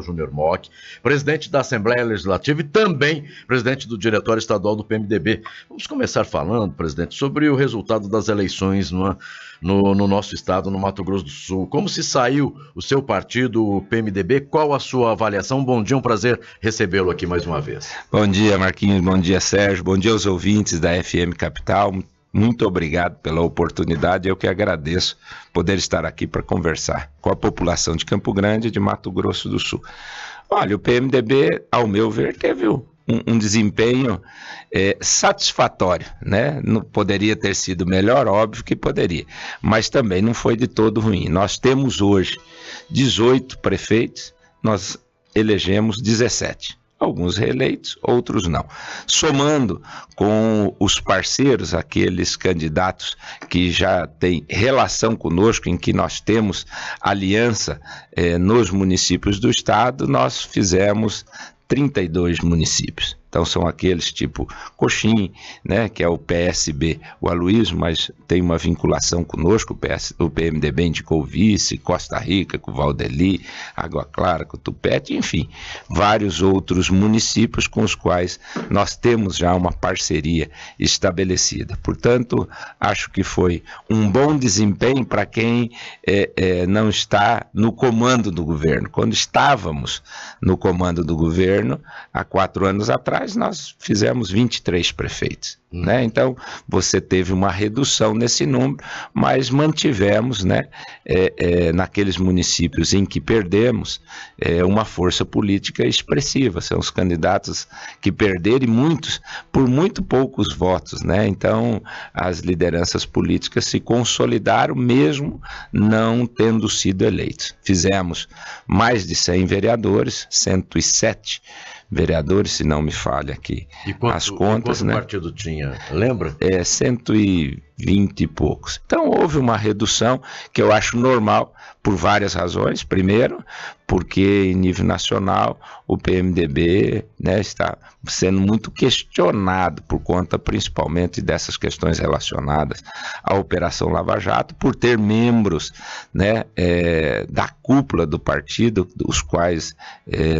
Júnior Mock, presidente da Assembleia Legislativa e também presidente do Diretório Estadual do PMDB. Vamos começar falando, presidente, sobre o resultado das eleições no nosso estado, no Mato Grosso do Sul. Como se saiu o seu partido, o PMDB? Qual a sua avaliação? Bom dia, um prazer recebê-lo aqui mais uma vez. Bom dia, Marquinhos, bom dia, Sérgio, bom dia aos ouvintes da FM Capital. Muito obrigado pela oportunidade, eu que agradeço poder estar aqui para conversar com a população de Campo Grande e de Mato Grosso do Sul. Olha, o PMDB, ao meu ver, teve um desempenho satisfatório, né? Não poderia ter sido melhor, óbvio que poderia, mas também não foi de todo ruim. Nós temos hoje 18 prefeitos, nós elegemos 17. Alguns reeleitos, outros não. Somando com os parceiros, aqueles candidatos que já têm relação conosco, em que nós temos aliança nos municípios do estado, nós fizemos 32 municípios. Então são aqueles tipo Coxim, né, que é o PSB, o Aloysio, mas tem uma vinculação conosco, o PMDB indicou o vice, Costa Rica com o Valdeli, Água Clara com o Tupete, enfim, vários outros municípios com os quais nós temos já uma parceria estabelecida. Portanto, acho que foi um bom desempenho para quem não está no comando do governo. Quando estávamos no comando do governo, há 4 anos atrás, nós fizemos 23 prefeitos, né? Então você teve uma redução nesse número, mas mantivemos, né, naqueles municípios em que perdemos uma força política expressiva. São os candidatos que perderam, e muitos por muito poucos votos, né? Então as lideranças políticas se consolidaram mesmo não tendo sido eleitos. Fizemos mais de 100 vereadores, 107 vereadores, se não me falha aqui as contas, né? Quanto partido tinha, lembra? 120 e poucos. Então houve uma redução que eu acho normal por várias razões. Primeiro, porque em nível nacional o PMDB, né, está sendo muito questionado por conta principalmente dessas questões relacionadas à Operação Lava Jato, por ter membros, né, da cúpula do partido, os quais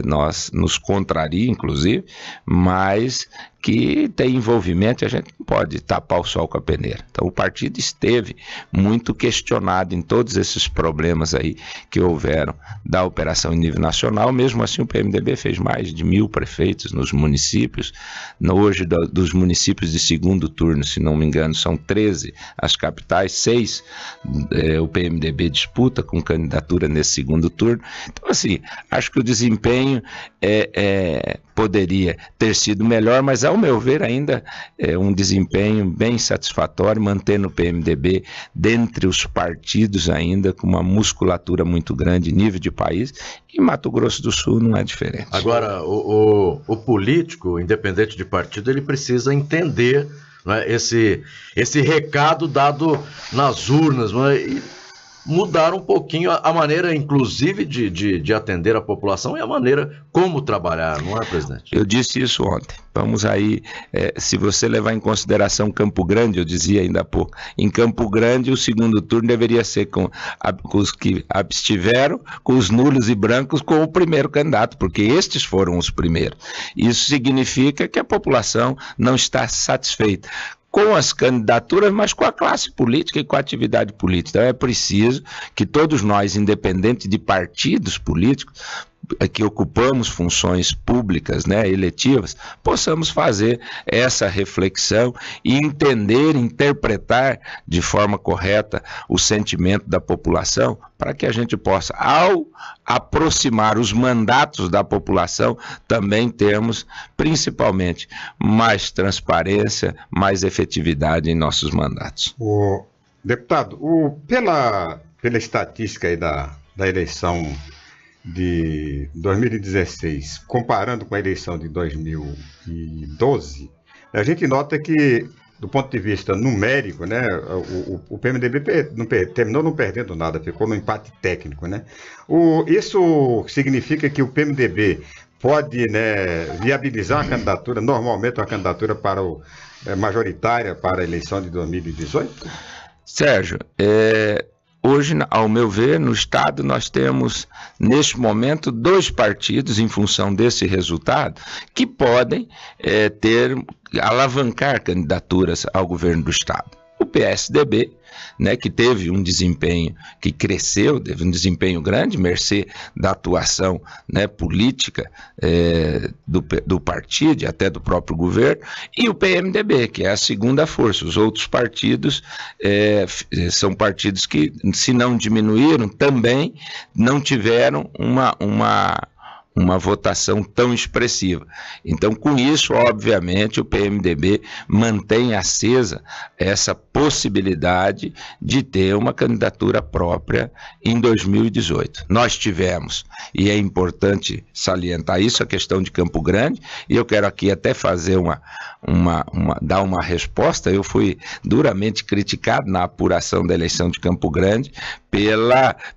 nós nos contraria, inclusive, mas que tem envolvimento e a gente não pode tapar o sol com a peneira. Então o partido esteve muito questionado em todos esses problemas aí que houveram da operação em nível nacional. Mesmo assim o PMDB fez mais de 1.000 prefeitos nos municípios. Hoje dos municípios de segundo turno, se não me engano, são 13 as capitais, 6 o PMDB disputa com candidatura nesse segundo turno. Então assim, acho que o desempenho poderia ter sido melhor, mas ao meu ver ainda é um desempenho bem satisfatório, mantendo o PMDB dentre os partidos ainda com uma musculatura muito grande, nível de país, e Mato Grosso do Sul não é diferente. Agora, o político, independente de partido, ele precisa entender, né, esse recado dado nas urnas, né, e mudar um pouquinho a maneira, inclusive, de atender a população e a maneira como trabalhar, não é, presidente? Eu disse isso ontem. Vamos aí, se você levar em consideração Campo Grande, eu dizia ainda há pouco, em Campo Grande o segundo turno deveria ser com os que abstiveram, com os nulos e brancos, com o primeiro candidato, porque estes foram os primeiros. Isso significa que a população não está satisfeita com as candidaturas, mas com a classe política e com a atividade política. Então é preciso que todos nós, independente de partidos políticos, que ocupamos funções públicas, né, eletivas, possamos fazer essa reflexão e entender, interpretar de forma correta o sentimento da população, para que a gente possa, ao aproximar os mandatos da população, também termos, principalmente, mais transparência, mais efetividade em nossos mandatos. Deputado, pela estatística aí da eleição de 2016, comparando com a eleição de 2012, a gente nota que, do ponto de vista numérico, né, o PMDB terminou não perdendo nada, ficou no empate técnico, né? Isso significa que o PMDB pode, né, viabilizar a candidatura, normalmente uma candidatura para majoritária para a eleição de 2018? Sérgio, hoje, ao meu ver, no Estado nós temos, neste momento, 2 partidos, em função desse resultado, que podem alavancar candidaturas ao governo do Estado. O PSDB, né, que teve um desempenho que cresceu, teve um desempenho grande, mercê da atuação, né, política do partido e até do próprio governo, e o PMDB, que é a segunda força. Os outros partidos são partidos que, se não diminuíram, também não tiveram uma votação tão expressiva. Então, com isso, obviamente, o PMDB mantém acesa essa possibilidade de ter uma candidatura própria em 2018. Nós tivemos, e é importante salientar isso, a questão de Campo Grande, e eu quero aqui até fazer dar uma resposta. Eu fui duramente criticado na apuração da eleição de Campo Grande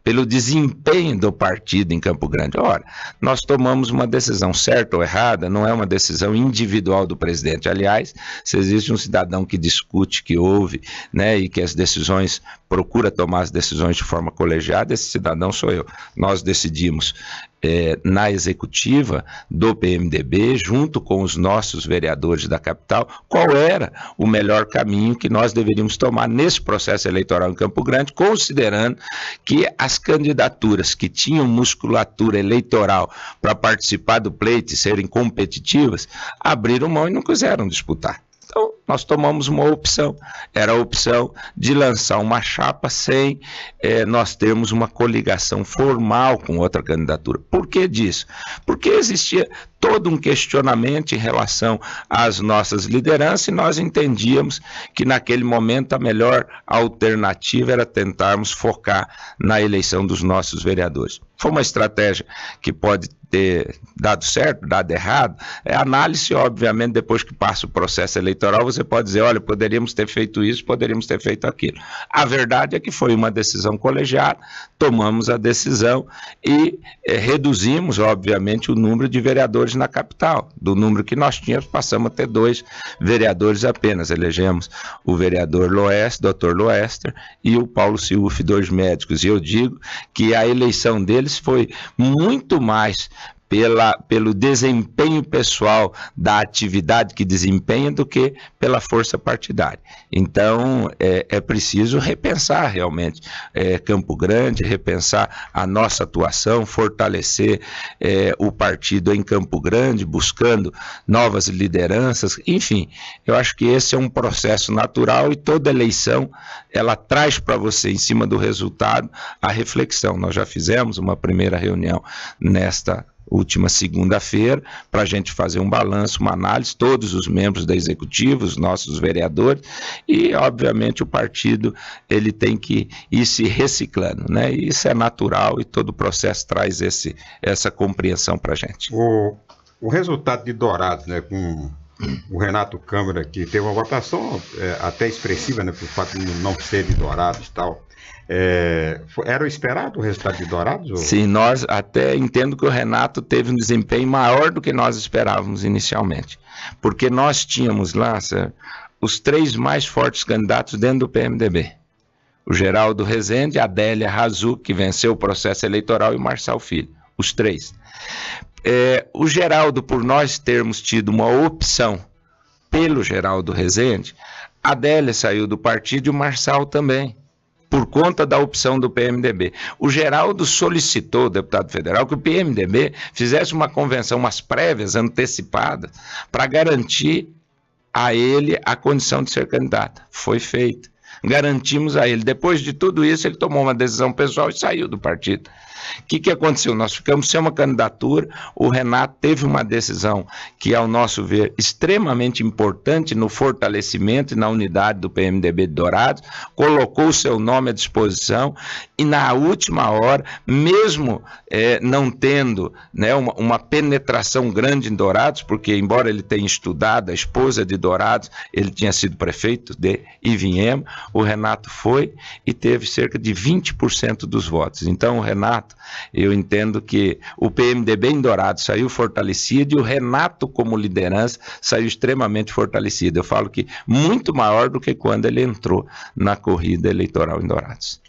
pelo desempenho do partido em Campo Grande. Ora, nós tomamos uma decisão, certa ou errada, não é uma decisão individual do presidente. Aliás, se existe um cidadão que discute, que ouve, né, e que as decisões, procura tomar as decisões de forma colegiada, esse cidadão sou eu. Nós decidimos na executiva do PMDB, junto com os nossos vereadores da capital, qual era o melhor caminho que nós deveríamos tomar nesse processo eleitoral em Campo Grande, considerando que as candidaturas que tinham musculatura eleitoral para participar do pleito e serem competitivas, abriram mão e não quiseram disputar. Então, nós tomamos uma opção, era a opção de lançar uma chapa sem nós termos uma coligação formal com outra candidatura. Por que disso? Porque existia todo um questionamento em relação às nossas lideranças e nós entendíamos que naquele momento a melhor alternativa era tentarmos focar na eleição dos nossos vereadores. Foi uma estratégia que pode ter dado certo, dado errado. Análise, obviamente, depois que passa o processo eleitoral, você pode dizer, olha, poderíamos ter feito isso, poderíamos ter feito aquilo. A verdade é que foi uma decisão colegiada, tomamos a decisão e reduzimos, obviamente, o número de vereadores na capital. Do número que nós tínhamos, passamos a ter 2 vereadores apenas. Elegemos o vereador Dr. Loester, e o Paulo Ciufi, 2 médicos. E eu digo que a eleição deles foi muito mais pelo desempenho pessoal da atividade que desempenha do que pela força partidária. Então, é preciso repensar realmente Campo Grande, repensar a nossa atuação, fortalecer o partido em Campo Grande, buscando novas lideranças, enfim, eu acho que esse é um processo natural e toda eleição, ela traz para você, em cima do resultado, a reflexão. Nós já fizemos uma primeira reunião nesta última segunda-feira, para a gente fazer um balanço, uma análise, todos os membros da executiva, os nossos vereadores, e obviamente o partido ele tem que ir se reciclando, né? E isso é natural e todo o processo traz essa compreensão para a gente. O resultado de Dourados, né, com o Renato Câmara, que teve uma votação até expressiva, né, por fato de não ser de Dourados e tal. Era o esperado o resultado de Dourados? Ou? Sim, nós até entendo que o Renato teve um desempenho maior do que nós esperávamos inicialmente, porque nós tínhamos lá os 3 mais fortes candidatos dentro do PMDB, o Geraldo Rezende, a Adélia Razuk, que venceu o processo eleitoral, e o Marçal Filho, os 3. O Geraldo, por nós termos tido uma opção pelo Geraldo Rezende, a Adélia saiu do partido e o Marçal também, por conta da opção do PMDB. O Geraldo solicitou, o deputado federal, que o PMDB fizesse uma convenção, umas prévias antecipadas, para garantir a ele a condição de ser candidato. Foi feito. Garantimos a ele. Depois de tudo isso, ele tomou uma decisão pessoal e saiu do partido. O que aconteceu? Nós ficamos sem uma candidatura, o Renato teve uma decisão que, ao nosso ver, extremamente importante no fortalecimento e na unidade do PMDB de Dourados, colocou o seu nome à disposição e na última hora, mesmo não tendo, né, uma penetração grande em Dourados, porque embora ele tenha estudado, a esposa de Dourados, ele tinha sido prefeito de Ivinhema, o Renato foi e teve cerca de 20% dos votos. Então o Renato, eu entendo que o PMDB em Dourados saiu fortalecido e o Renato como liderança saiu extremamente fortalecido. Eu falo que muito maior do que quando ele entrou na corrida eleitoral em Dourados.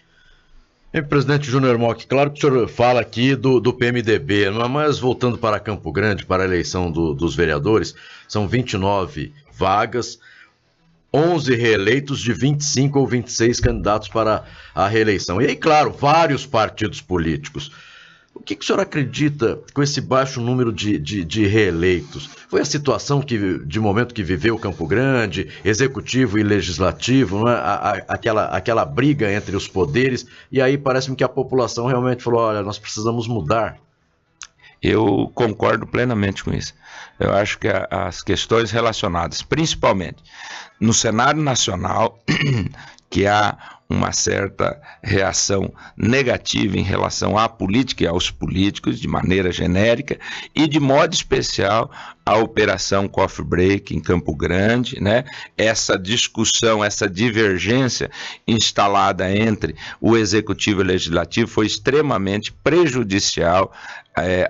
Presidente Júnior Mock, claro que o senhor fala aqui do PMDB, mas voltando para Campo Grande, para a eleição dos vereadores, são 29 vagas, 11 reeleitos de 25 ou 26 candidatos para a reeleição. E aí, claro, vários partidos políticos. O que o senhor acredita com esse baixo número de reeleitos? Foi a situação de momento que viveu Campo Grande, executivo e legislativo, não é? Aquela briga entre os poderes, e aí parece-me que a população realmente falou, olha, nós precisamos mudar. Eu concordo plenamente com isso. Eu acho que as questões relacionadas, principalmente no cenário nacional, que há uma certa reação negativa em relação à política e aos políticos, de maneira genérica, e de modo especial a Operação Coffee Break em Campo Grande, né? Essa discussão, essa divergência instalada entre o Executivo e o Legislativo foi extremamente prejudicial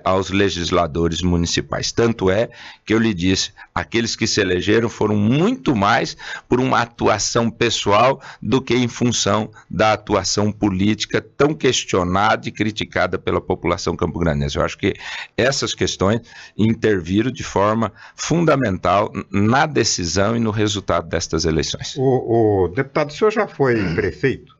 aos legisladores municipais. Tanto é que eu lhe disse, aqueles que se elegeram foram muito mais por uma atuação pessoal do que em função da atuação política tão questionada e criticada pela população campograndense. Eu acho que essas questões interviram de forma fundamental na decisão e no resultado destas eleições. O deputado, o senhor já foi prefeito?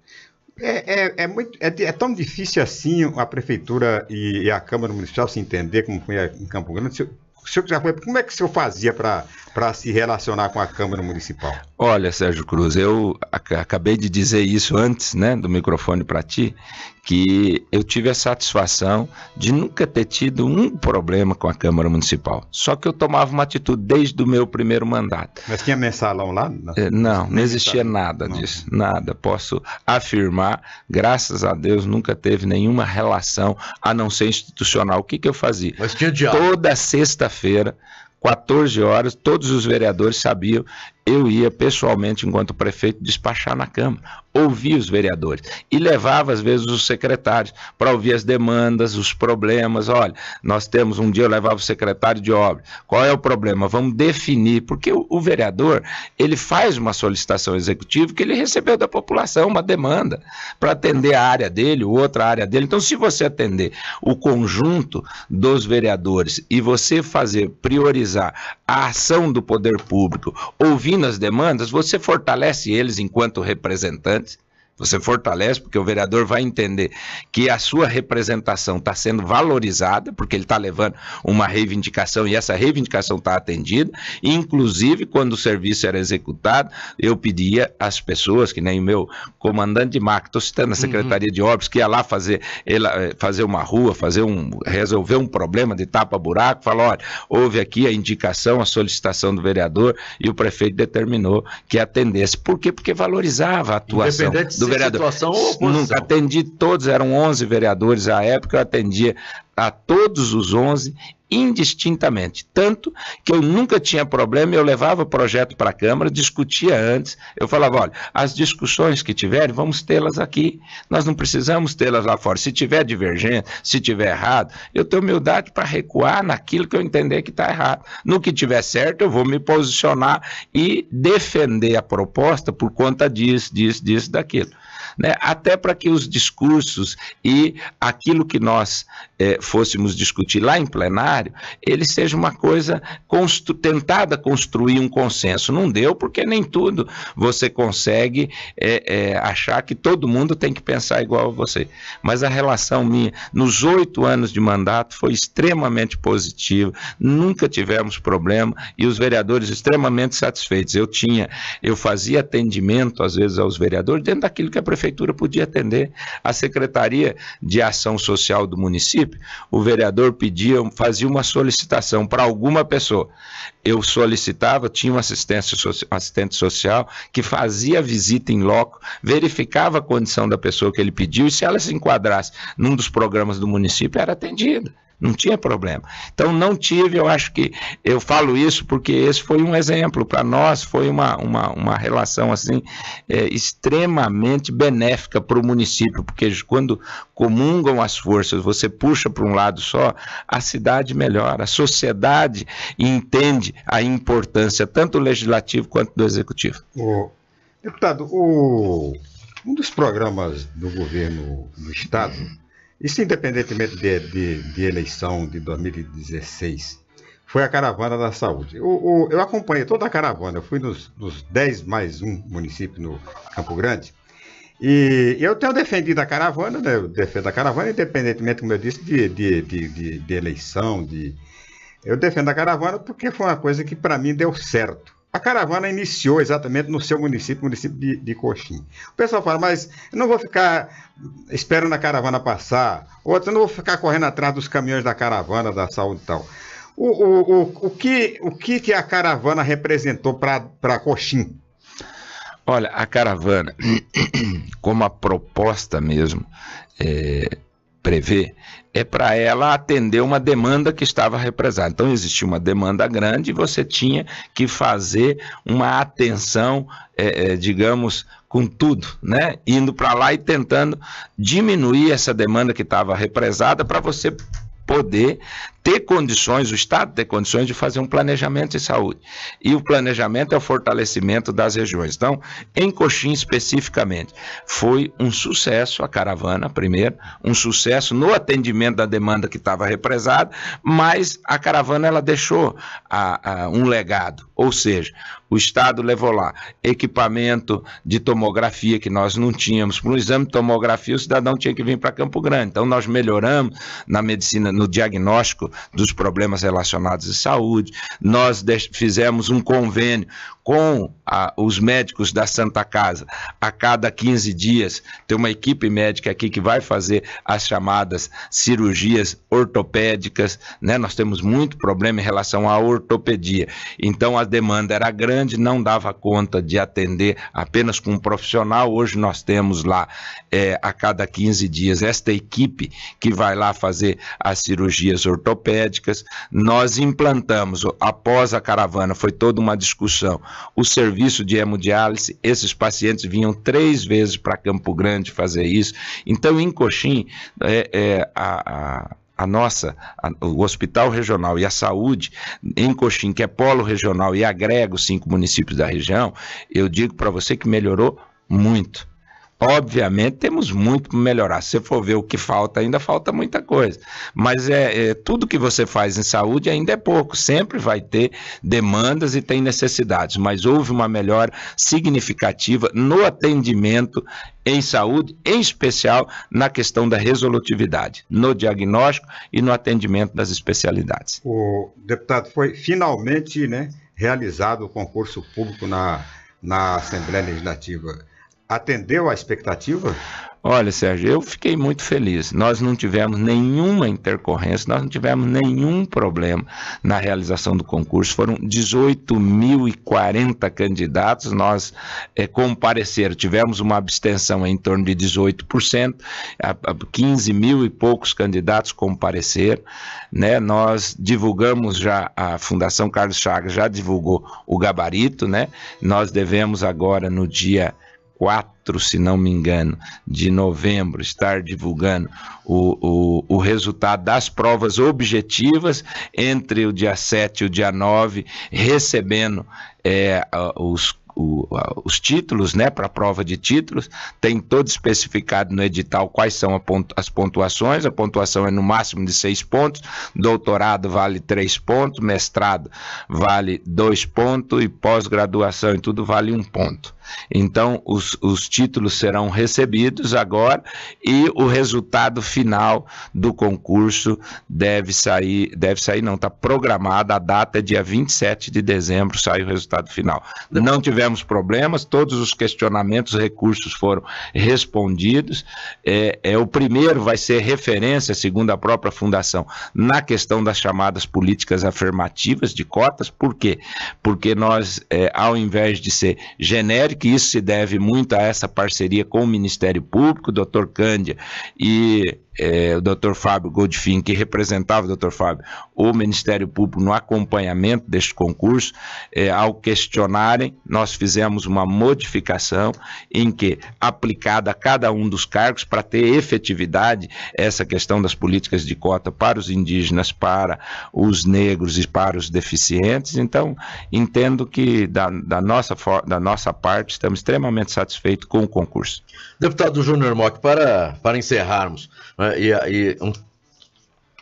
É tão difícil assim a prefeitura e a Câmara Municipal se entender como foi em Campo Grande? O senhor já foi, como é que o senhor fazia para se relacionar com a Câmara Municipal? Olha, Sérgio Cruz, eu acabei de dizer isso antes, né, do microfone para ti, que eu tive a satisfação de nunca ter tido um problema com a Câmara Municipal. Só que eu tomava uma atitude desde o meu primeiro mandato. Mas tinha mensalão lá? Não existia nada disso, nada. Posso afirmar, graças a Deus, nunca teve nenhuma relação, a não ser institucional. O que eu fazia? Mas tinha diálogo. Toda sexta-feira, 14 horas, todos os vereadores sabiam, eu ia pessoalmente, enquanto prefeito, despachar na Câmara, ouvir os vereadores e levava, às vezes, os secretários para ouvir as demandas, os problemas. Olha, nós temos, um dia eu levava o secretário de obra, qual é o problema? Vamos definir, porque o vereador, ele faz uma solicitação executiva que ele recebeu da população, uma demanda, para atender a área dele, outra área dele. Então, se você atender o conjunto dos vereadores e você priorizar a ação do poder público, ouvindo as demandas, você fortalece eles enquanto representantes. Você fortalece porque o vereador vai entender que a sua representação está sendo valorizada, porque ele está levando uma reivindicação e essa reivindicação está atendida. E, inclusive, quando o serviço era executado, eu pedia às pessoas, que nem o meu comandante de máquina, estou citando a Secretaria de Obras, que ia lá fazer uma rua, resolver um problema de tapa-buraco, falou, olha, houve aqui a indicação, a solicitação do vereador e o prefeito determinou que atendesse. Por quê? Porque valorizava a atuação do vereador. Nunca atendi todos, eram 11 vereadores à época, eu atendia a todos os 11 indistintamente, tanto que eu nunca tinha problema, eu levava o projeto para a Câmara, discutia antes, eu falava, olha, as discussões que tiverem, vamos tê-las aqui, nós não precisamos tê-las lá fora, se tiver divergente, se tiver errado, eu tenho humildade para recuar naquilo que eu entender que está errado, no que tiver certo eu vou me posicionar e defender a proposta por conta disso, daquilo. Né? Até para que os discursos e aquilo que nós fôssemos discutir lá em plenário, ele seja uma coisa tentada construir um consenso. Não deu, porque nem tudo você consegue achar que todo mundo tem que pensar igual a você. Mas a relação minha, nos 8 anos de mandato, foi extremamente positiva, nunca tivemos problema e os vereadores extremamente satisfeitos. Eu fazia atendimento, às vezes, aos vereadores dentro daquilo que a prefeitura podia atender. A Secretaria de Ação Social do município, o vereador fazia uma solicitação para alguma pessoa. Eu solicitava, tinha um assistente social que fazia a visita em loco, verificava a condição da pessoa que ele pediu e se ela se enquadrasse num dos programas do município, era atendida. Não tinha problema. Então não tive, eu acho que eu falo isso porque esse foi um exemplo para nós, foi uma relação assim extremamente benéfica para o município, porque quando comungam as forças, você puxa para um lado só, a cidade melhora, a sociedade entende a importância tanto do legislativo quanto do executivo. Deputado, o Um dos programas do governo do Estado, isso independentemente de eleição de 2016, foi a Caravana da Saúde. Eu acompanhei toda a caravana, eu fui nos 10 mais 1 municípios no Campo Grande, e eu tenho defendido a caravana, né? Eu defendo a caravana independentemente, como eu disse, de eleição, eu defendo a caravana porque foi uma coisa que para mim deu certo. A caravana iniciou exatamente no seu município, município de Coxim. O pessoal fala, mas eu não vou ficar esperando a caravana passar, outro, eu não vou ficar correndo atrás dos caminhões da caravana da saúde e tal. O que a caravana representou para Coxim? Olha, a caravana, como a proposta mesmo prevê, é para ela atender uma demanda que estava represada. Então existia uma demanda grande e você tinha que fazer uma atenção, digamos, com tudo, né? Indo para lá e tentando diminuir essa demanda que estava represada para você poder ter condições, o Estado ter condições de fazer um planejamento de saúde. E o planejamento é o fortalecimento das regiões. Então, em Coxim especificamente, foi um sucesso a caravana, primeiro, um sucesso no atendimento da demanda que estava represada, mas a caravana ela deixou um legado, ou seja, o Estado levou lá equipamento de tomografia que nós não tínhamos. Para um exame de tomografia, o cidadão tinha que vir para Campo Grande. Então, nós melhoramos na medicina, no diagnóstico dos problemas relacionados à saúde. Nós fizemos um convênio com os médicos da Santa Casa. A cada 15 dias tem uma equipe médica aqui que vai fazer as chamadas cirurgias ortopédicas, né? Nós temos muito problema em relação à ortopedia. Então a demanda era grande, não dava conta de atender apenas com um profissional. Hoje nós temos lá a cada 15 dias esta equipe que vai lá fazer as cirurgias ortopédicas. Nós implantamos, após a caravana, foi toda uma discussão, o serviço de hemodiálise. Esses pacientes vinham 3 vezes para Campo Grande fazer isso. Então, em Coxim, o Hospital Regional e a Saúde em Coxim, que é polo regional e agrega os 5 municípios da região, eu digo para você que melhorou muito. Obviamente temos muito para melhorar. Se você for ver o que falta, ainda falta muita coisa. Mas tudo que você faz em saúde ainda é pouco. Sempre vai ter demandas e tem necessidades. Mas houve uma melhora significativa no atendimento em saúde, em especial na questão da resolutividade, no diagnóstico e no atendimento das especialidades. O deputado, foi finalmente, né, realizado o concurso público na Assembleia Legislativa. Atendeu à expectativa? Olha, Sérgio, eu fiquei muito feliz. Nós não tivemos nenhuma intercorrência, nós não tivemos nenhum problema na realização do concurso. Foram 18.040 candidatos, nós compareceram, tivemos uma abstenção em torno de 18%, 15 mil e poucos candidatos compareceram, né? Nós divulgamos já, a Fundação Carlos Chagas já divulgou o gabarito, né? Nós devemos agora no dia 4, se não me engano, de novembro, estar divulgando o resultado das provas objetivas entre o dia 7 e o dia 9, recebendo os títulos, né, para a prova de títulos. Tem todo especificado no edital quais são as pontuações. A pontuação é no máximo de 6 pontos, doutorado vale 3 pontos, mestrado vale 2 pontos e pós-graduação e tudo vale 1 ponto. Então os títulos serão recebidos agora e o resultado final do concurso deve sair não, está programada, a data é dia 27 de dezembro, sai o resultado final. Não tivemos problemas, todos os questionamentos, recursos foram respondidos. O primeiro vai ser referência, segundo a própria Fundação, na questão das chamadas políticas afirmativas de cotas. Por quê? Porque nós, ao invés de ser genérico, e isso se deve muito a essa parceria com o Ministério Público, o Dr. Cândia e o Dr. Fábio Goldfin, que representava o Dr. Fábio, o Ministério Público no acompanhamento deste concurso, ao questionarem, nós nós fizemos uma modificação em que, aplicada a cada um dos cargos, para ter efetividade essa questão das políticas de cota para os indígenas, para os negros e para os deficientes. Então, entendo que da nossa parte estamos extremamente satisfeitos com o concurso. Deputado Júnior Mock, para encerrarmos, né,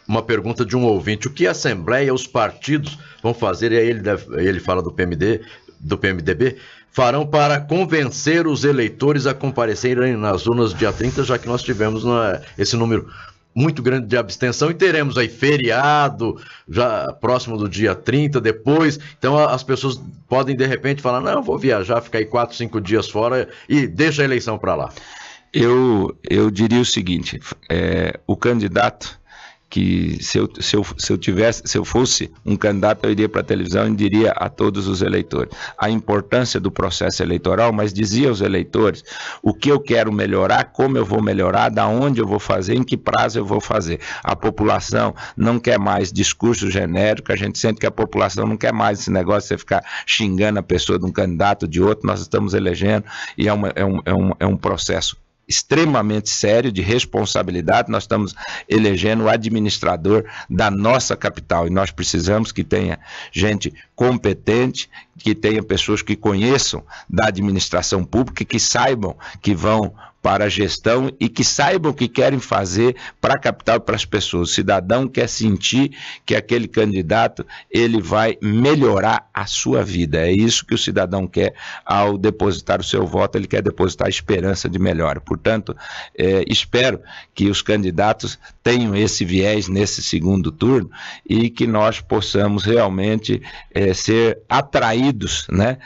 uma pergunta de um ouvinte: o que a Assembleia e os partidos vão fazer, e aí ele fala do PMDB, farão para convencer os eleitores a comparecerem nas urnas dia 30, já que nós tivemos esse número muito grande de abstenção, e teremos aí feriado já próximo do dia 30, depois, então as pessoas podem de repente falar: não, vou viajar, ficar aí 4, 5 dias fora e deixa a eleição para lá. Eu diria o seguinte, o candidato que se eu fosse um candidato, eu iria para a televisão e diria a todos os eleitores a importância do processo eleitoral, mas dizia aos eleitores o que eu quero melhorar, como eu vou melhorar, da onde eu vou fazer, em que prazo eu vou fazer. A população não quer mais discurso genérico, a gente sente que a população não quer mais esse negócio de você ficar xingando a pessoa de um candidato, de outro. Nós estamos elegendo e é um processo extremamente sério, de responsabilidade. Nós estamos elegendo o administrador da nossa capital e nós precisamos que tenha gente competente, que tenha pessoas que conheçam da administração pública, que saibam que vão para a gestão e que saibam o que querem fazer para a capital e para as pessoas. O cidadão quer sentir que aquele candidato ele vai melhorar a sua vida. É isso que o cidadão quer ao depositar o seu voto, ele quer depositar a esperança de melhora. Portanto, espero que os candidatos tenham esse viés nesse segundo turno e que nós possamos realmente ser atraídos, né,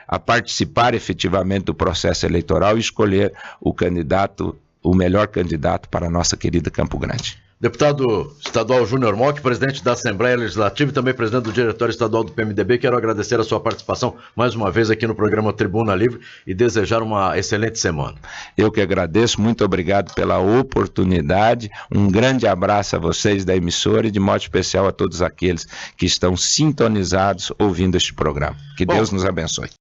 a participar efetivamente do processo eleitoral e escolher o melhor candidato para a nossa querida Campo Grande. Deputado estadual Júnior Mock, presidente da Assembleia Legislativa e também presidente do Diretório Estadual do PMDB, quero agradecer a sua participação mais uma vez aqui no programa Tribuna Livre e desejar uma excelente semana. Eu que agradeço, muito obrigado pela oportunidade, um grande abraço a vocês da emissora e de modo especial a todos aqueles que estão sintonizados ouvindo este programa. Que Deus nos abençoe.